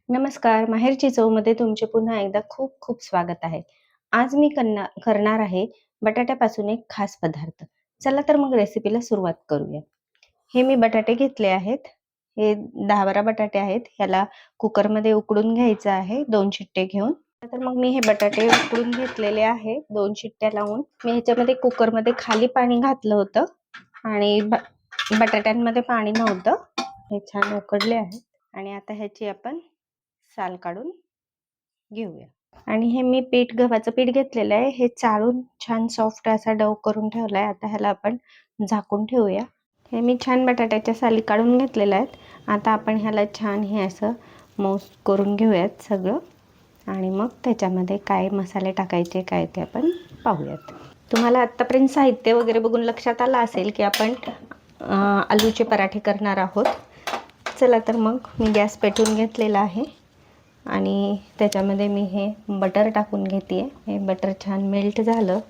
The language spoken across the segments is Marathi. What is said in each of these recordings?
नमस्कार, माहेरची चवमध्ये तुमचे पुन्हा एकदा खूप खूप स्वागत आहे. आज मी करणार आहे बटाट्यापासून एक खास पदार्थ. चला तर मग रेसिपीला सुरुवात करूया. हे मी बटाटे घेतले आहेत. हे 10-12 बटाटे आहेत. ह्याला कुकरमध्ये उकडून घ्यायचं आहे 2 शिट्टे घेऊन. तर मग मी हे बटाटे उकडून घेतलेले आहे 2 शिट्ट्या लावून. मी ह्याच्यामध्ये कुकरमध्ये खाली पाणी घातलं होतं आणि बटाट्यांमध्ये पाणी नव्हतं. हे छान उकडले आहे आणि आता ह्याची आपण साल काढून घेऊया. आणि हे मी गव्हाचं पीठ घेतलेलं आहे. हे चाळून छान सॉफ्ट असा डो करून ठेवलाय. आता ह्याला आपण झाकून ठेवूया. हे मी छान बटाट्याच्या साली काढून घेतलेल्या आहेत. आता आपण ह्याला छान हे असं मऊ करून घेऊयात सगळं आणि मग त्याच्यामध्ये काय मसाले टाकायचे काय ते आपण पाहूयात. तुम्हाला आत्तापर्यंत साहित्य वगैरे बघून लक्षात आलं असेल की आपण आलूचे पराठे करणार आहोत. चला तर मग मी गॅस पेटवून घेतलेला आहे आणि त्याच्यामध्ये मी हे बटर टाकून घेते. हे बटर छान मेल्ट झालं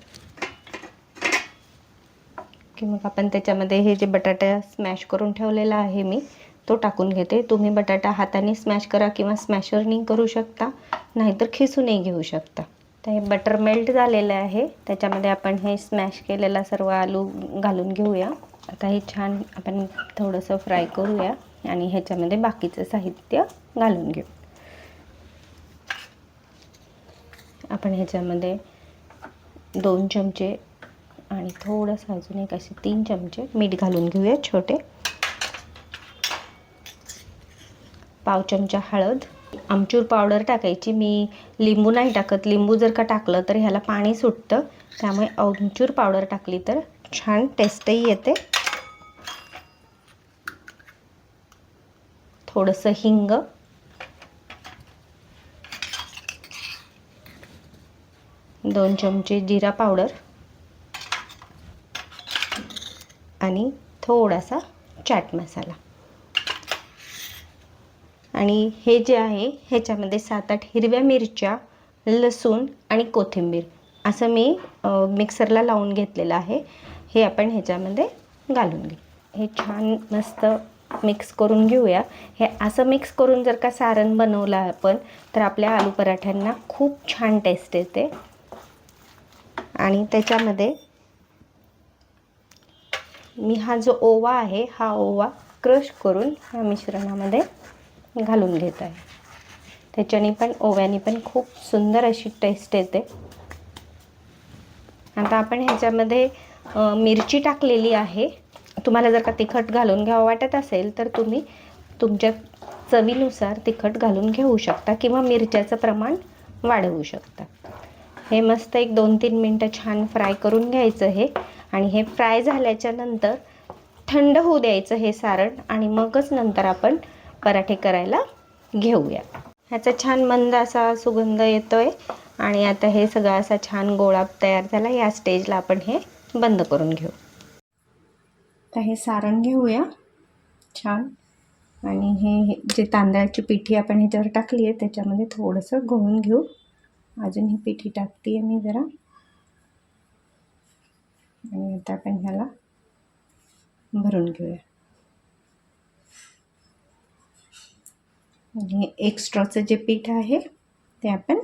की मग आपण त्याच्यामध्ये हे जे बटाटा स्मॅश करून ठेवलेला आहे मी तो टाकून घेते. तुम्ही बटाटा हाताने स्मॅश करा किंवा स्मॅशरनी करू शकता, नाहीतर खिसूनही घेऊ शकता. तर हे बटर मेल्ट झालेलं आहे. त्याच्यामध्ये आपण हे स्मॅश केलेला सर्व आलू घालून घेऊया. आता हे छान आपण थोडंसं फ्राय करूया आणि ह्याच्यामध्ये बाकीचं साहित्य घालून घेऊ. आपण ह्याच्यामध्ये 2 चमचे आणि थोडंसं अजून एक असे 3 चमचे मीठ घालून घेऊया छोटे. पाव चमचा हळद. आमचूर पावडर टाकायची. मी लिंबू नाही टाकत. लिंबू जर का टाकलं तर ह्याला पाणी सुटतं, त्यामुळे आमचूर पावडर टाकली तर छान टेस्टही येते. थोडंसं हिंग, 2 चमचे जिरा पावडर आणि थोडासा चाट मसाला. आणि हे जे आहे ह्याच्यामध्ये 7-8 हिरव्या मिरच्या, लसूण आणि कोथिंबीर असं मी मिक्सरला लावून घेतलेलं आहे. हे आपण ह्याच्यामध्ये घालून घेऊ. हे छान मस्त मिक्स करून घेऊया. हे असं मिक्स करून जर का सारण बनवलं आपण तर आपल्या आलू पराठ्यांना खूप छान टेस्ट येते. आणि त्याच्यामध्ये मी हा जो ओवा आहे हा ओवा क्रश करून ह्या मिश्रणामध्ये घालून घेत आहे. त्याच्याने पण ओव्याने पण खूप सुंदर अशी टेस्ट येते. आता आपण ह्याच्यामध्ये मिरची टाकलेली आहे. तुम्हाला जर का तिखट घालून घ्यावं वाटत असेल तर तुम्ही तुमच्या चवीनुसार तिखट घालून घेऊ शकता किंवा मिरच्याचं प्रमाण वाढवू शकता. हे मस्त एक 2-3 मिनटं छान फ्राय करून घ्यायचं हे. आणि हे फ्राय झाल्याच्या नंतर थंड होऊ द्यायचं हे सारण आणि मगच नंतर आपण पराठे करायला घेऊया. ह्याचा छान मंद असा सुगंध येतोय आणि आता हे सगळं असा छान गोळा तयार झाला. या स्टेजला आपण हे बंद करून घेऊ. तर हे सारण घेऊया छान आणि हे जे तांदळाची पिठी आपण ह्याच्यावर टाकली आहे त्याच्यामध्ये थोडंसं घोळून घेऊ. अजून ही पिठी टाकते मी जरा आणि आता आपण ह्याला भरून घेऊया. आणि एक्स्ट्राचं जे पीठ आहे ते आपण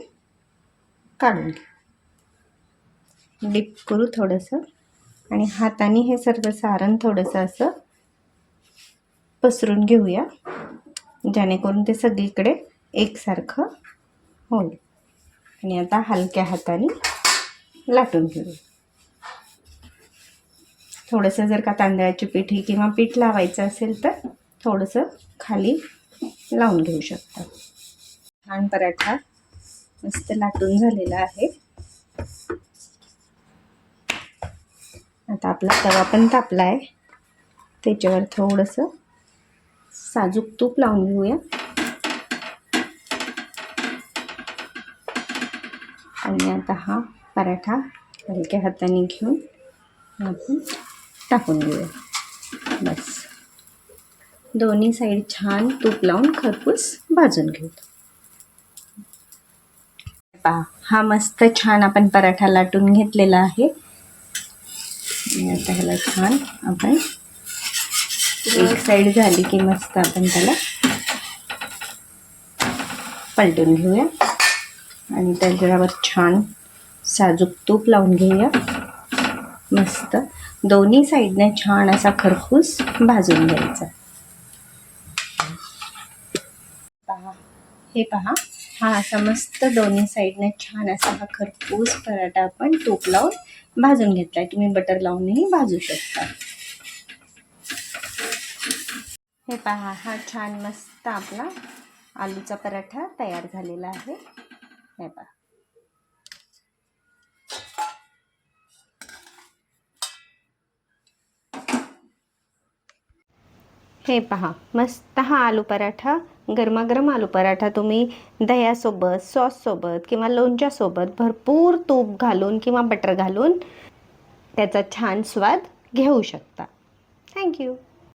काढून घेऊ. डिप करू थोडंसं आणि हाताने हे सर्व सारण थोडंसं असं पसरून घेऊया, जेणेकरून ते सगळीकडे एकसारखं होईल. आणि आता हलक्या हाताने लाटून घेऊ. थोडंसं जर का तांदळाची पिठी किंवा पीठ लावायचं असेल तर थोडंसं खाली लावून घेऊ शकता. छान पराठा मस्त लाटून झालेला आहे. आता आपला तवा पण तापला आहे. त्याच्यावर थोडंसं साजूक तूप लावून घेऊया आणि आता हा पराठा हलक्या हाताने घेऊन आपण टाकून घेऊया. बस दोन्ही साईड छान तूप लावून खरपूस भाजून घेऊ. पहा हा मस्त छान आपण पराठा लाटून घेतलेला आहे. आता ह्याला छान आपण एक साईड झाली की मस्त आपण त्याला पलटून घेऊया आणि त्याच्यावर छान साजूक तूप लावून घेऊया. मस्त दोन्ही साईडने छान असा खरपूस भाजून घ्यायचा. हे पहा, हा असा मस्त दोन्ही साईडने छान असा हा खरपूस पराठा आपण तूप लावून भाजून घेतलाय. तुम्ही बटर लावूनही भाजू शकता. हे पहा, हा छान मस्त आपला आलूचा पराठा तयार झालेला आहे. हे पहा, हे पहा, मस्त हा आलू पराठा, गरमागरम आलू पराठा तुम्ही दह्यासोबत, सॉससोबत किंवा लोणच्यासोबत भरपूर तूप घालून किंवा बटर घालून त्याचा छान स्वाद घेऊ शकता. थँक्यू.